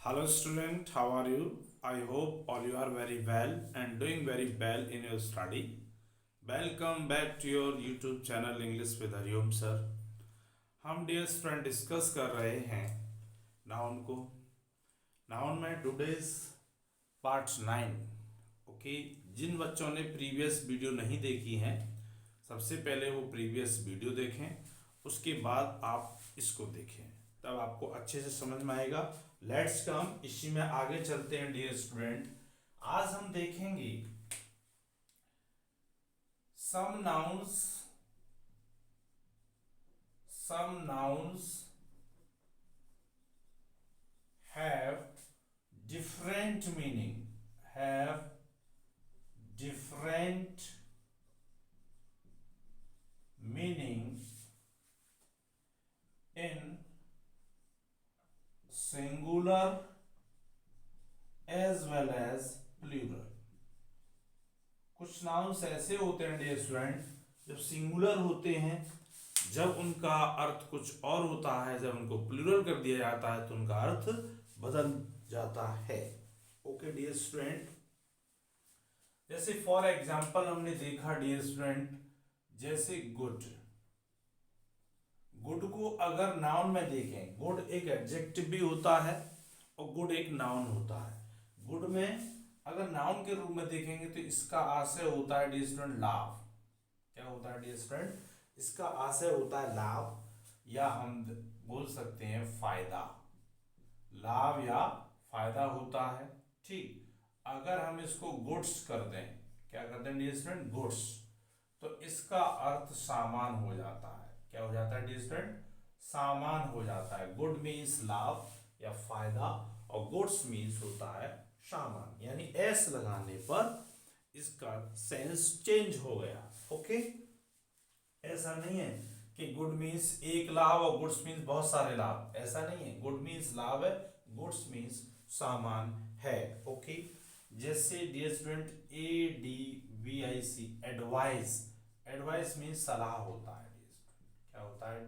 Hello student, how are you? I hope all you are very well and doing very well in your study. Welcome back to your YouTube channel English with Hariom sir. हम dear student discuss कर रहे हैं noun को। Noun में today's part 9। Okay, जिन बच्चों ने previous video नहीं देखी हैं सबसे पहले वो प्रीवियस वीडियो देखें, उसके बाद आप इसको देखें, तब आपको अच्छे से समझ में आएगा। लेट्स कम इसी में आगे चलते हैं डियर स्टूडेंट। आज हम देखेंगे some nouns have different meaning in singular as well as plural. कुछ नाउन्स ऐसे होते हैं डियर स्टूडेंट जब सिंगुलर होते हैं, जब उनका अर्थ कुछ और होता है, जब उनको प्लूरल कर दिया जाता है तो उनका अर्थ बदल जाता है। ओके डियर स्टूडेंट, जैसे फॉर एग्जांपल हमने देखा डियर स्टूडेंट, जैसे गुड को अगर नाउन में देखें, गुड एक एडजेक्टिव भी होता है और गुड एक नाउन होता है। गुड में अगर नाउन के रूप में देखेंगे तो इसका आशय होता है डियर स्टूडेंट लाभ। क्या होता है डियर स्टूडेंट? इसका आशय होता है लाभ, या हम बोल सकते हैं फायदा। लाभ या फायदा होता है। ठीक, अगर हम इसको गुड्स कर दें, क्या करते हैं डियर स्टूडेंट? गुड्स, तो इसका अर्थ सामान हो जाता है। क्या हो जाता है डियर स्टूडेंट? सामान हो जाता है। गुड मीन्स लाभ या फायदा और गुड्स मीन्स होता है सामान, यानी एस लगाने पर इसका सेंस चेंज हो गया। ओके, ऐसा नहीं है कि गुड मीन्स एक लाभ और गुड्स मीन्स बहुत सारे लाभ, ऐसा नहीं है। गुड मीन्स लाभ है, गुड्स मीन्स सामान है। ओके, जैसे dear student ADVIC advice, advice means सलाह होता है। क्या होता है?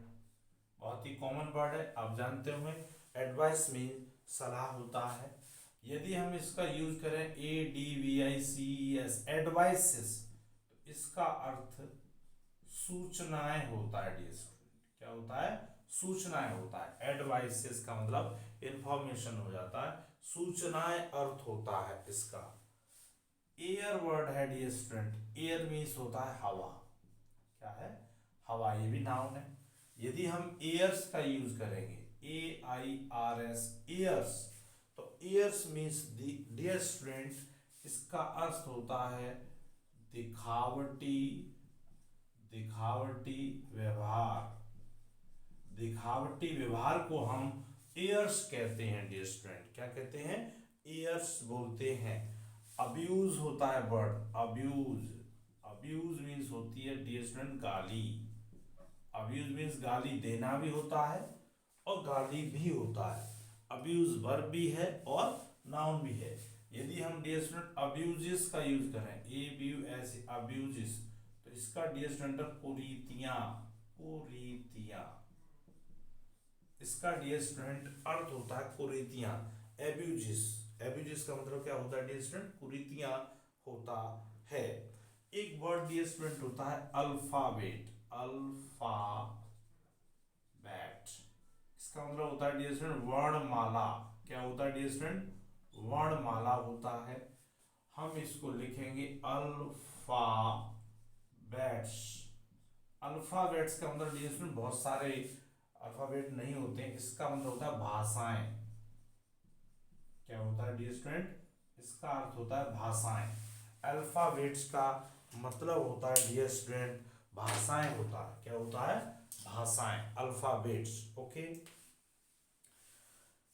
बहुत ही कॉमन वर्ड है, आप जानते होंगे। एडवाइस मीन्स सलाह होता है। यदि हम इसका यूज करें ADVICES एडवाइसेस, तो इसका अर्थ सूचनाएं होता है डियर स्टूडेंट। क्या होता है? सूचनाएं होता है। एडवाइसेस का मतलब इंफॉर्मेशन हो जाता है, सूचनाएं अर्थ होता है इसका। एयर वर्ड है डियर स्टूडेंट, एयर मीन्स होता है हवा। क्या है? हवा, ये भी नाउन है। यदि हम एयर्स का यूज करेंगे AIRS एयर्स, तो एयर्स मीन्स डियर स्टूडेंट इसका अर्थ होता है दिखावटी व्यवहार। दिखावटी व्यवहार को हम एयर्स कहते हैं डियर स्टूडेंट। क्या कहते हैं? एयर्स बोलते हैं। अब्यूज होता है वर्ड, अब्यूज मीन्स होती है डियर स्टूडेंट गाली। अब्यूज मीन्स गाली देना भी होता है और गाली भी होता है। अब्यूज वर्ब भी है और नाउन भी है। यदि हम डियर स्टूडेंट अब्यूजेस का यूज करें, ABUS अब्यूजेस, तो इसका डियर स्टूडेंट कुरीतियां, इसका डियर स्टूडेंट अर्थ होता है कुरीतियां। एब्यूजिस का मतलब क्या होता है डियर स्टूडेंट? कुरीतियां होता है। एक वर्ड डियर स्टूडेंट होता है अल्फाबेट, इसका मतलब होता है डियर स्टूडेंट वर्णमाला। क्या होता है डियर स्टूडेंट? वर्णमाला होता है। हम इसको लिखेंगे अल्फाबेट्स। अल्फाबेट्स का मतलब डियर स्टूडेंट बहुत सारे अल्फाबेट नहीं होते हैं, इसका मतलब होता है भाषाएं। क्या होता है डियर स्टूडेंट? इसका अर्थ होता है भाषाएं। अल्फाबेट्स का मतलब होता है डियर स्टूडेंट भाषाएं होता है। क्या होता है? भाषाएं, अल्फाबेट्स। ओके,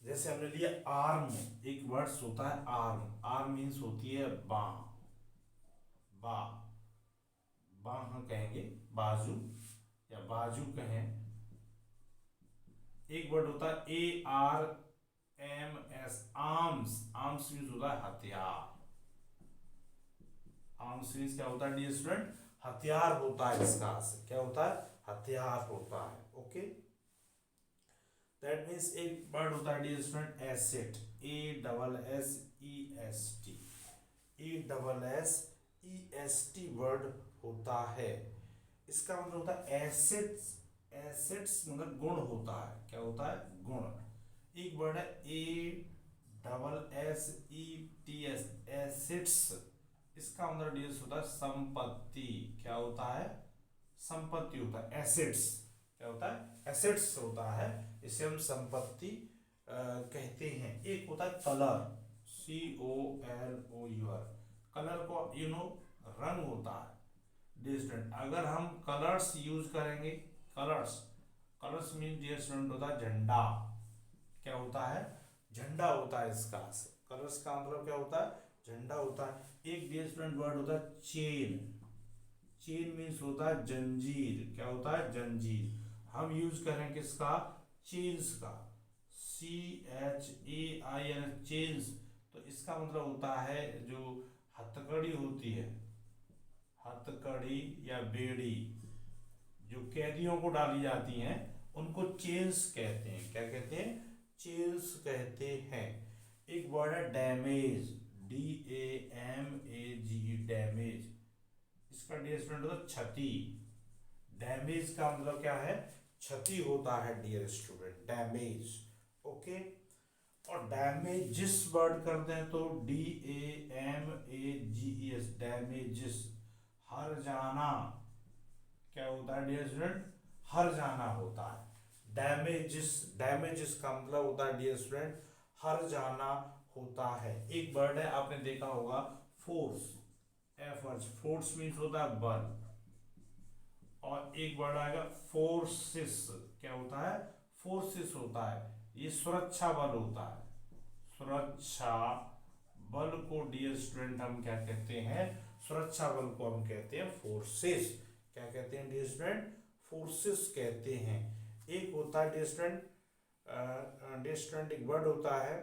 जैसे हमने लिया आर्म, एक वर्ड्स होता है आर्म मीन्स होती है बाह। बाह कहेंगे, बाजू या बाजू कहें। एक वर्ड होता है ARMS आर्म्स, आर्म्स मीन्स होता है हथियार। आर्म्स मीन्स क्या होता है डियर स्टूडेंट? हथियार होता है इसका। क्या होता है? हथियार होता है। ओके, दैट मीन्स एक वर्ड होता है dear student asset, ASSEST, ASSEST word होता है। इसका मतलब होता है एसेट्स, एसेट्स मतलब गुण होता है, क्या होता है गुण। एक वर्ड है ASSETS, एसेट्स, इसका मतलब डियर होता है संपत्ति, क्या होता है संपत्ति होता है, एसेट्स क्या होता है एसेट्स होता है, इसे हम संपत्ति कहते हैं। एक होता है कलर, COLOUR, कलर को रंग होता है डियर स्टूडेंट। अगर हम कलर्स यूज करेंगे, colours, colours mean dear student होता है झंडा, क्या होता है झंडा होता है इसका, कलर्स का मतलब क्या होता है झंडा होता है। एक डियर स्टूडेंट वर्ड होता है चेन, चेन मीन्स होता है जंजीर, क्या होता है जंजीर। हम यूज करें किसका चेन्स का, CHAIN चेन्स, तो इसका मतलब होता है जो हथकड़ी होती है, हथकड़ी या बेड़ी जो कैदियों को डाली जाती हैं उनको चेन्स कहते हैं, क्या कहते हैं चेन्स कहते हैं। एक वर्ड है डैमेज, DAMAGE, डैमेज, इसका डियर स्टूडेंट होता है क्षति। डैमेज का मतलब क्या है क्षति होता है डियर स्टूडेंट, डैमेज। ओके, और डैमेजिस वर्ड करते हैं तो DAMAGES, डैमेजिस, हर जाना, क्या होता है डियर स्टूडेंट हर जाना होता है। डैमेजिस, डैमेजिस का मतलब होता है डियर स्टूडेंट हर जाना होता है। एक वर्ड है आपने देखा होगा फोर्स, एफर्ट्स, फोर्स मीन्स होता है बल, और एक वर्ड आएगा फोर्सेस, क्या होता है फोर्सेस होता है, ये सुरक्षा बल होता है। सुरक्षा बल को डियर स्टूडेंट हम क्या कहते हैं सुरक्षा बल को हम कहते हैं फोर्सेस, क्या कहते हैं डियर स्टूडेंट फोर्सेस कहते हैं। एक होता है डियर स्टूडेंट एक वर्ड होता है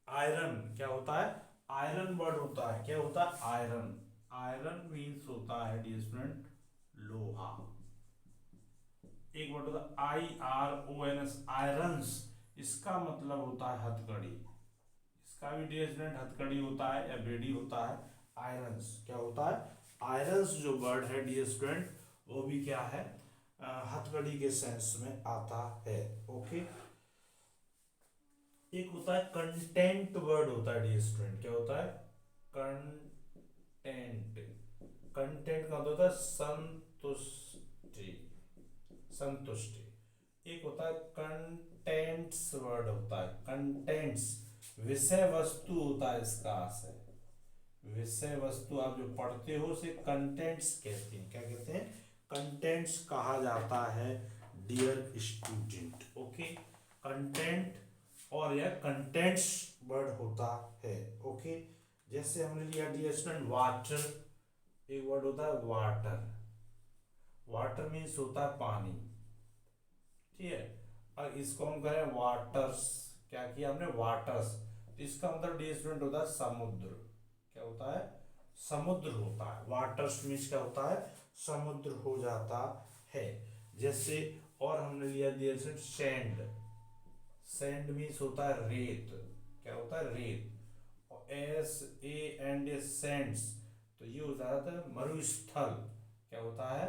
आयरन, क्या होता है आयरन वर्ड होता है, क्या होता है आयरन, आयरन मीन्स होता है डियर स्टूडेंट लोहा। एक वर्ड होता है IRONS, आयरन्स, इसका मतलब होता है हथकड़ी, इसका भी डियर स्टूडेंट हथकड़ी होता है या बेड़ी होता है। आयरन्स क्या होता है आयरन्स जो वर्ड है डियर स्टूडेंट वो भी क्या है हथकड़ी के सेंस में आता है। ओके, एक होता है कंटेंट वर्ड होता है डियर स्टूडेंट, क्या होता है कंटेंट, कंटेंट का होता है संतुष्टि, संतुष्टि। एक होता है कंटेंट्स वर्ड होता है, कंटेंट्स विषय वस्तु होता है इसका आशय, विषय वस्तु आप जो पढ़ते हो उसे कंटेंट्स कहते हैं, क्या कहते हैं कंटेंट्स कहा जाता है डियर स्टूडेंट। ओके, कंटेंट और यह कंटेंट्स वर्ड होता है। ओके, जैसे हमने लिया डियर स्टूडेंट वाटर, एक वर्ड होता है वाटर, वाटर मीन्स होता है पानी, ठीक है। और इसको हम करें वाटर्स, क्या किया हमने वाटर्स, तो इसका मतलब डियर स्टूडेंट होता है समुद्र, क्या होता है समुद्र होता है। वाटर्स मीन्स क्या होता है समुद्र हो जाता है। जैसे और हमने लिया dear student sand, sand means होता है रेत, क्या होता है रेत, और SAND सैंड्स, तो ये हो जाता है मरुस्थल, क्या होता है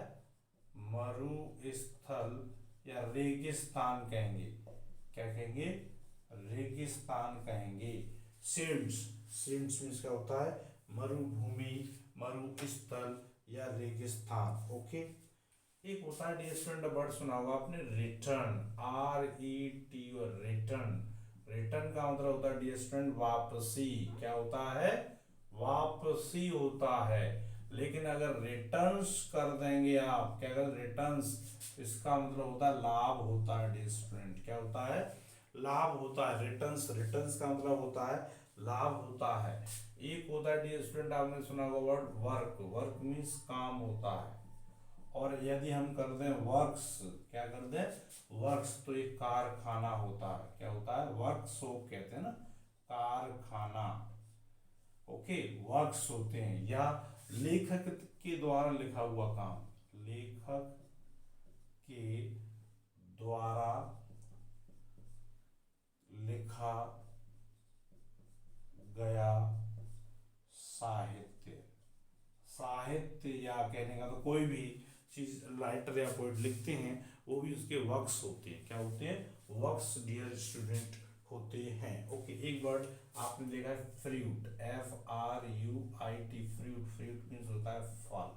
मरुस्थल या रेगिस्तान कहेंगे, क्या कहेंगे रेगिस्तान कहेंगे। सेंट्स, सेंट्स मीन्स क्या होता है मरुभूमि, मरुस्थल या रेगिस्तान। ओके, एक होता है डियर स्टूडेंट वर्ड सुना होगा आपने रिटर्न, RET, रिटर्न, रिटर्न का मतलब होता है डियर स्टूडेंट वापसी, क्या होता है वापसी होता है। लेकिन अगर रिटर्न्स कर देंगे आप, क्या अगर रिटर्न्स, इसका मतलब होता है लाभ होता है डियर स्टूडेंट, क्या होता है लाभ होता है। रिटर्न्स, रिटर्न्स का मतलब होता है लाभ होता है। एक होता है डियर स्टूडेंट आपने सुना होगा वर्ड वर्क, वर्क मीन्स काम होता है, और यदि हम कर दें वर्क्स, क्या कर दें वर्क्स, तो एक कारखाना होता है, क्या होता है वर्कशॉप कहते हैं ना कारखाना। ओके, वर्क्स होते हैं या लेखक के द्वारा लिखा हुआ काम, लेखक के द्वारा लिखा गया साहित्य। साहित्य या कहने का तो कोई भी चीज राइटर या पोएट लिखते हैं वो भी उसके वर्क्स होते हैं। क्या होते हैं? वर्क्स डियर स्टूडेंट होते हैं। ओके, एक वर्ड आपने देखा है fruit, FRUIT, fruit. Fruit means होता है फल।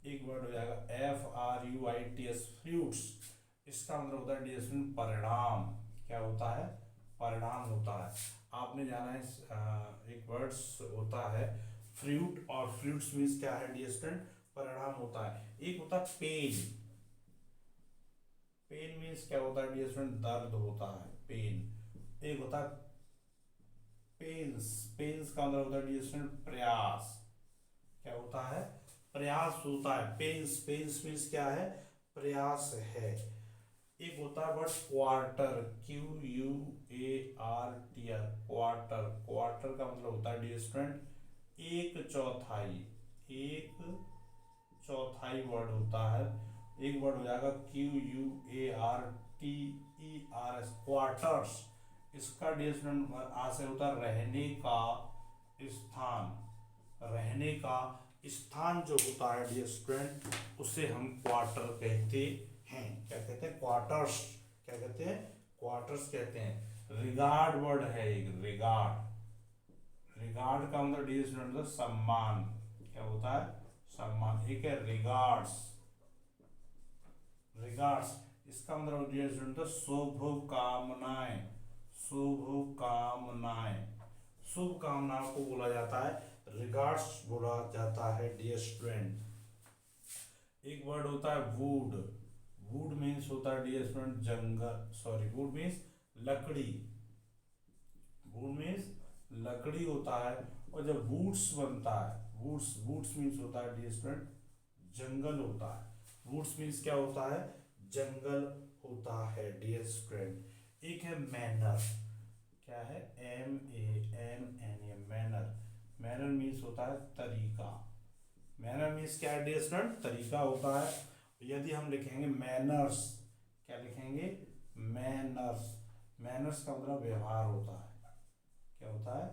एक वर्ड हो जाएगा FRUITS, फ्रूट्स। इसका मतलब होता है डियर स्टूडेंट परिणाम। क्या होता है? परिणाम होता है। आपने जाना है एक वर्ड्स होता है फ्रूट, और फ्रूट्स मीन्स क्या है डियर स्टूडेंट? परिणाम होता है। एक होता है पेन। पेन मीन्स क्या होता है डियर स्टूडेंट? दर्द होता है, पेन। एक होता है पेंस। पेंस का मतलब होता है डियर स्टूडेंट प्रयास। क्या होता है? प्रयास होता है। पेंस, पेंस मीन्स क्या है? प्रयास है। एक होता है word quarter, QUARTR, quarter. Quarter का मतलब होता है डियर स्टूडेंट एक चौथाई। एक चौथाई वर्ड होता है। एक वर्ड हो जाएगा QUARTERS, क्वार्टर्स। इसका डियर स्टूडेंट आज से होता है रहने का स्थान। रहने का स्थान जो होता है डियर स्टूडेंट उसे हम क्वार्टर कहते हैं। क्या कहते हैं? क्वार्टर्स। क्या कहते हैं? क्वार्टर्स कहते हैं। रिगार्ड वर्ड है एक, रिगार्ड। रिगार्ड का मतलब डियर स्टूडेंट सम्मान। क्या होता है? सम्मान। एक है रिगार्ड्स। रिगार्ड्स इसका मतलब डियर स्टूडेंट शुभकामनाएं। शुभकामनाएं। शुभकामनाओं को बोला जाता है रिगार्ड्स बोला जाता है डियर स्टूडेंट। एक वर्ड होता है वुड। वुड मीन्स होता है डियर स्टूडेंट जंगल, सॉरी, वुड मीन्स लकड़ी। वुड मीन्स लकड़ी होता है। और जब वुड्स बनता है, वुड्स, वुड्स मीन्स होता है डियर स्टूडेंट जंगल होता है। वुड्स मीन्स क्या होता है? जंगल होता है डियर स्टूडेंट। एक है मैनर। क्या है? MANNER, manner. मैनर मीन्स होता है तरीका। मैनर मीन्स क्या है डियर स्टूडेंट? तरीका होता है। यदि हम लिखेंगे मैनर्स, क्या लिखेंगे? मैनर्स। मैनर्स का मतलब व्यवहार होता है। क्या होता है?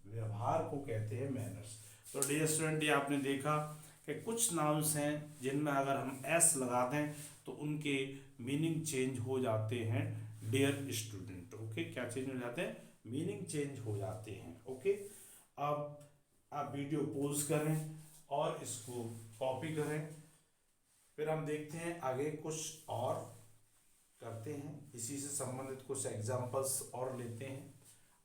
व्यवहार को कहते हैं मैनर्स। तो डियर स्टूडेंट ये आपने देखा कि कुछ नाउन्स हैं जिनमें अगर हम एस लगा दें तो उनके मीनिंग चेंज हो जाते हैं डियर स्टूडेंट। ओके, क्या चेंज हो जाते हैं? मीनिंग चेंज हो जाते हैं। ओके, अब आप वीडियो पॉज करें और इसको कॉपी करें, फिर हम देखते हैं आगे कुछ और करते हैं, इसी से संबंधित कुछ एग्जांपल्स और लेते हैं।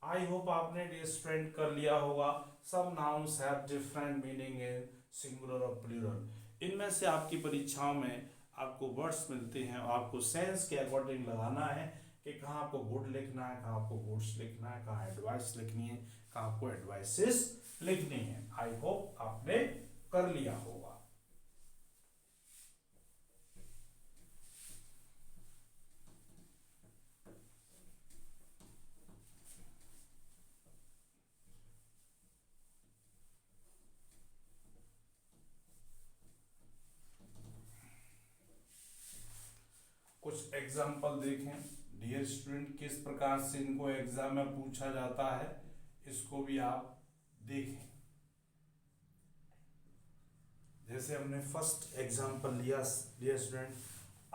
आई होप आपने डियर स्टूडेंट कर लिया होगा। Some nouns have different meaning in singular और प्लूरल। इनमें से आपकी परीक्षाओं में आपको वर्ड्स मिलते हैं और आपको सेंस के अकॉर्डिंग लगाना है कि कहाँ आपको गुड लिखना है, कहाँ आपको गुड्स लिखना है, कहाँ एडवाइस लिखनी है, कहाँ आपको एडवाइसेस लिखनी है। आई होप आपने कर लिया होगा। कुछ एग्जाम्पल देखें डियर स्टूडेंट, किस प्रकार से इनको एग्जाम में पूछा जाता है, इसको भी आप देखें। जैसे हमने फर्स्ट एग्जाम्पल लिया dear student,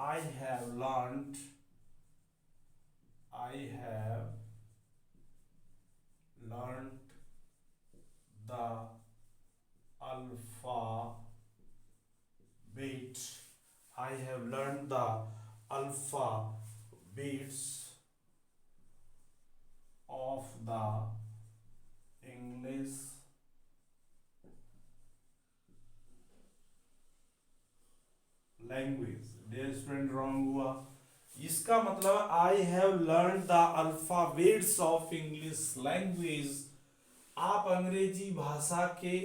I have learned, I have learned the alphabet. I have learned the alphabets of the English language. Dear student wrong हुआ। इसका मतलब I have learn the alphabets of English language. आप अंग्रेजी भाषा के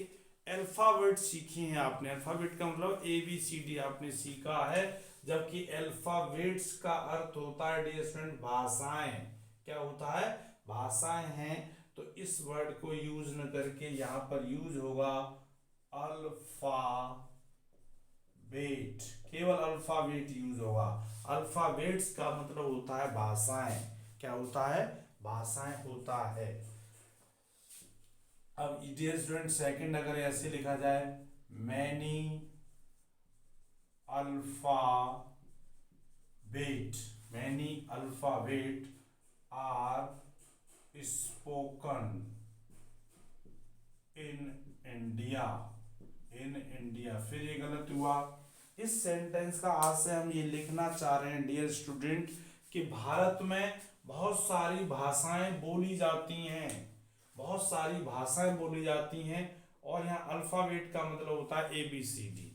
alphabet सीखे हैं आपने। अल्फाबेट का मतलब ABCD आपने सीखा है, जबकि अल्फाबेट्स का अर्थ होता है डियर स्टूडेंट भाषाएं। क्या होता है? भाषाएं हैं। तो इस वर्ड को यूज न करके यहाँ पर यूज होगा अल्फाबेट। केवल अल्फाबेट यूज होगा। अल्फाबेट्स का मतलब होता है भाषाएं। क्या होता है? भाषाएं होता है। अब डियर स्टूडेंट सेकंड अगर ऐसे लिखा जाए, many alphabet, many alphabet are spoken in India, in India, फिर ये गलत हुआ। इस सेंटेंस का आज से हम ये लिखना चाह रहे हैं डियर स्टूडेंट कि भारत में बहुत सारी भाषाएं बोली जाती हैं, बहुत सारी भाषाएं बोली जाती हैं, और यहाँ अल्फाबेट का मतलब होता है ABCD।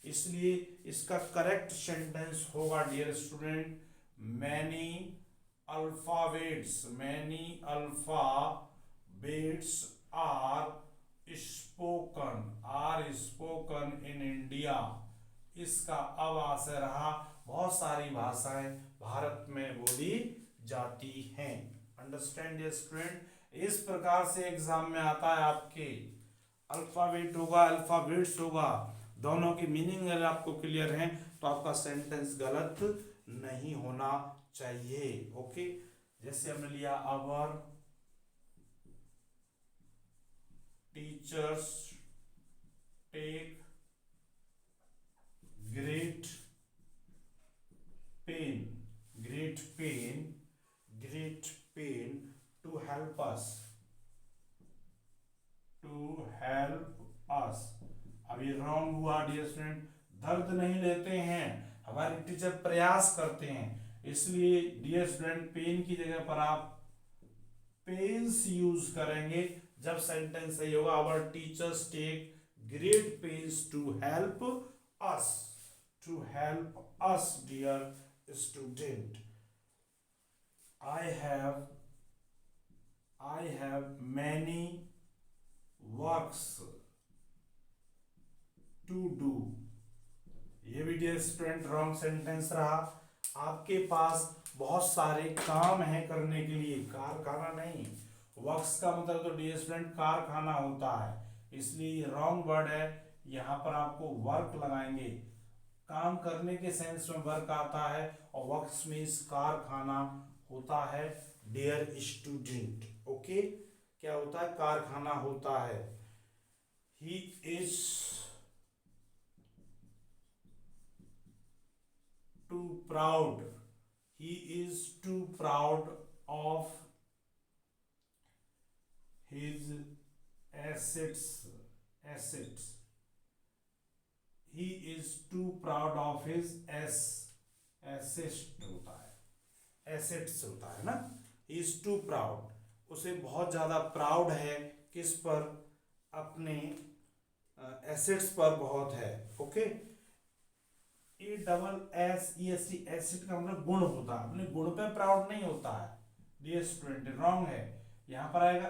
इसलिए इसका करेक्ट सेंटेंस होगा dear student, many alphabets, many alphabets are spoken in India. इसका अब आशय रहा बहुत सारी भाषाएं भारत में बोली जाती हैं। अंडरस्टैंड डियर स्टूडेंट, इस प्रकार से एग्जाम में आता है आपके अल्फाबेट होगा, अल्फाबेट्स होगा, दोनों की मीनिंग अगर आपको क्लियर है तो आपका सेंटेंस गलत नहीं होना चाहिए। ओके, जैसे हमने लिया our teachers take great pain, great pain, great pain to help us, to help us. अब ये रॉन्ग हुआ डियर स्टूडेंट, दर्द नहीं लेते हैं, हमारे टीचर प्रयास करते हैं, इसलिए डियर स्टूडेंट पेन की जगह पर आप पेन्स यूज करेंगे जब सेंटेंस सही होगा। Our teachers take great pens to help us, to help us dear student. I have many works to do। ये भी डियर स्टूडेंट रॉन्ग सेंटेंस रहा। आपके पास बहुत सारे काम हैं करने के लिए, कारखाना नहीं। वर्क्स का मतलब तो डियर स्टूडेंट कारखाना होता है, इसलिए रॉन्ग वर्ड है। यहाँ पर आपको वर्क लगाएंगे, काम करने के सेंस में वर्क आता है, और वर्क्स मीन्स कारखाना होता है डियर स्टूडेंट। ओके, क्या होता है, कारखाना होता है। He is too proud, he is too proud of his assets, he is too proud of his assets होता है, assets होता है ना, he is too proud, उसे बहुत ज्यादा प्राउड है, किस पर, अपने एसेट्स पर बहुत है। ओके, ASSEST एसिड का मतलब गुण होता है, अपने गुण पे प्राउड नहीं होता है डियर स्टूडेंट, रॉन्ग है। यहाँ पर आएगा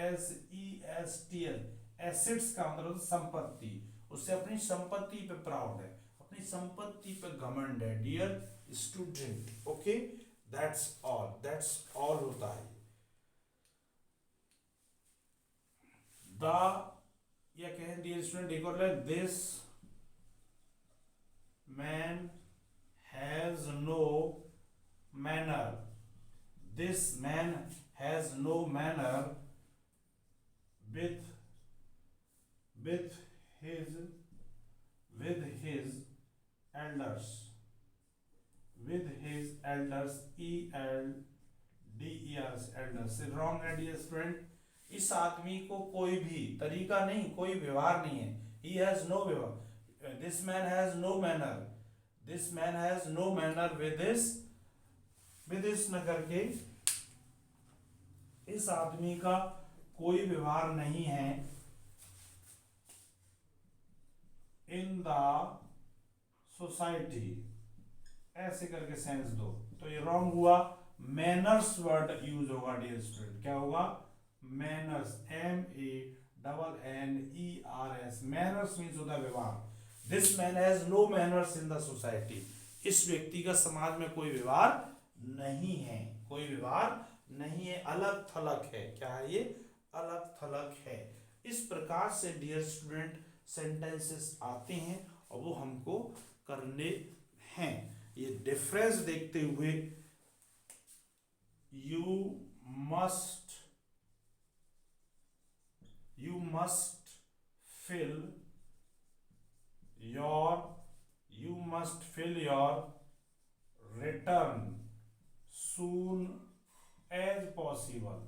ASSESTL, एसिड्स का मतलब संपत्ति, उससे अपनी संपत्ति पे प्राउड है, अपनी संपत्ति पे घमंड है dear student. Okay, that's all होता है। या कहें डियर स्टूडेंट एक और, this man has no manner, this man has no manner with his elders, elders, elders से wrong है डियर स्टूडेंट। इस आदमी को कोई भी तरीका नहीं, कोई व्यवहार नहीं है, he has no व्यवहार, this man has no manner, this man has no manner with this न करके, इस आदमी का कोई व्यवहार नहीं है in the society, ऐसे करके सेंस दो, तो ये रॉन्ग हुआ। मैनर्स वर्ड यूज होगा डियर स्टूडेंट, क्या होगा, मैनर्स, MANNERS, मैनर्स मीन्स होता है व्यवहार। This man has no manners in the society, इस व्यक्ति का समाज में कोई व्यवहार नहीं है, कोई व्यवहार नहीं है, अलग थलग है। क्या है ये, अलग थलग है। इस प्रकार से डियर स्टूडेंट सेंटेंसेस आते हैं और वो हमको करने हैं। ये डिफरेंस देखते हुए you must you must fill your you must fill your return soon as possible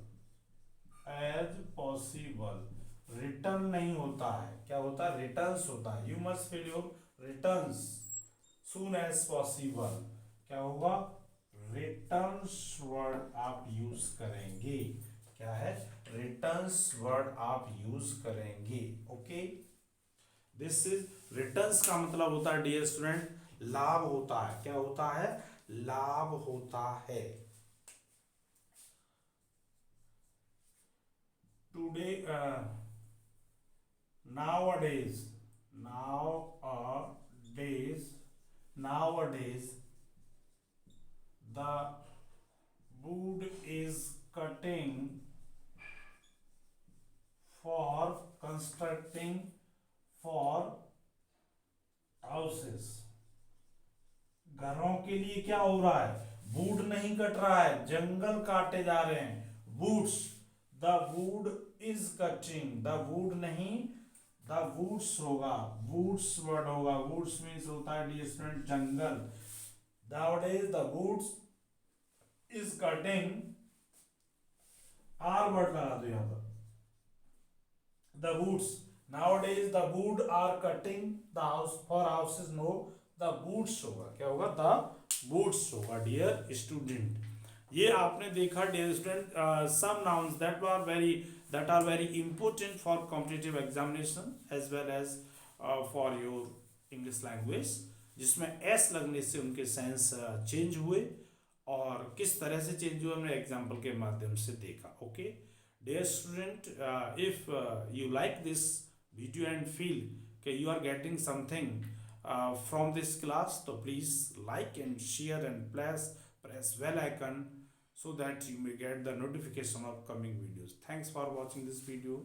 return नहीं होता है, क्या होता है, रिटर्न्स होता है। You must fill your returns soon as possible, क्या होगा, रिटर्न्स वर्ड आप यूज करेंगे, क्या है, रिटर्न्स वर्ड आप यूज करेंगे। ओके, दिस इज रिटर्न्स का मतलब होता है डियर स्टूडेंट लाभ होता है, क्या होता है, लाभ होता है। Today nowadays the wood is cutting for constructing for houses। घरों के लिए क्या हो रहा है, वुड नहीं कट रहा है, जंगल काटे जा रहे हैं, woods, the wood is cutting, the wood नहीं, द वुड्स होगा, वुड्स वर्ड होगा, वुड्स मीन्स होता है डियर स्टूडेंट जंगल। Nowadays the woods is cutting, are word लगा दो यहाँ पर, the woods, nowadays the wood are cutting the house for houses, no, the woods होगा, क्या होगा, the woods होगा डियर स्टूडेंट। ये आपने देखा dear student some nouns that are very important for competitive examination as well as for your English language, जिसमें s लगने से उनके सेंस चेंज हुए और किस तरह से चेंज हुए हमने एग्जाम्पल के माध्यम से देखा। Okay dear student, if you like this video and feel कि you are getting something from this class, so please like and share and press bell icon so that you may get the notification of coming videos. Thanks for watching this video.